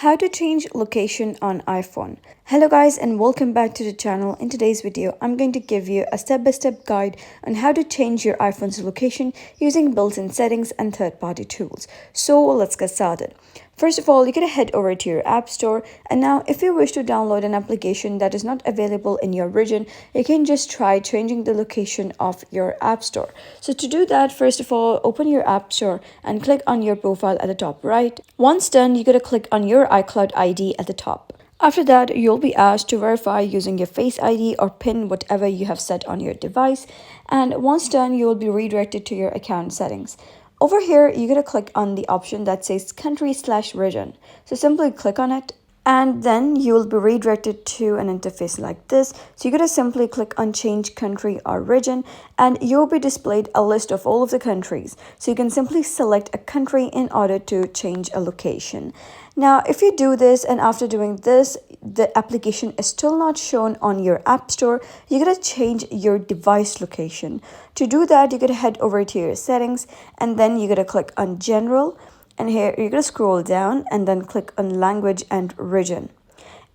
How to change location on iPhone. Hello guys and welcome back to the channel. In today's video, I'm going to give you a step-by-step guide on how to change your iPhone's location using built-in settings and third-party tools. So let's get started. First of all, you're going to head over to your App Store, and now if you wish to download an application that is not available in your region, you can just try changing the location of your App Store. So to do that, first of all, open your App Store and click on your profile at the top right. Once done, you're going to click on your iCloud ID at the top. After that, you'll be asked to verify using your Face ID or PIN, whatever you have set on your device. And once done, you will be redirected to your account settings. Over here, you're going to click on the option that says country/region. So simply click on it, and then you will be redirected to an interface like this. So you're going to simply click on change country or region, and you'll be displayed a list of all of the countries. So you can simply select a country in order to change a location. Now, if you do this and after doing this, the application is still not shown on your App Store, you're going to change your device location. To do that, you're going to head over to your settings, and then you're going to click on general. And here you're going to scroll down and then click on language and region.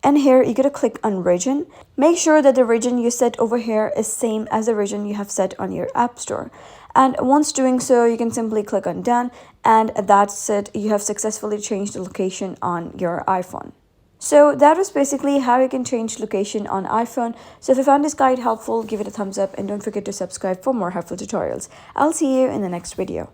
And here you're going to click on region. Make sure that the region you set over here is same as the region you have set on your App Store. And once doing so, you can simply click on done, and that's it. You have successfully changed the location on your iPhone. So that was basically how you can change location on iPhone. So if you found this guide helpful, give it a thumbs up and don't forget to subscribe for more helpful tutorials. I'll see you in the next video.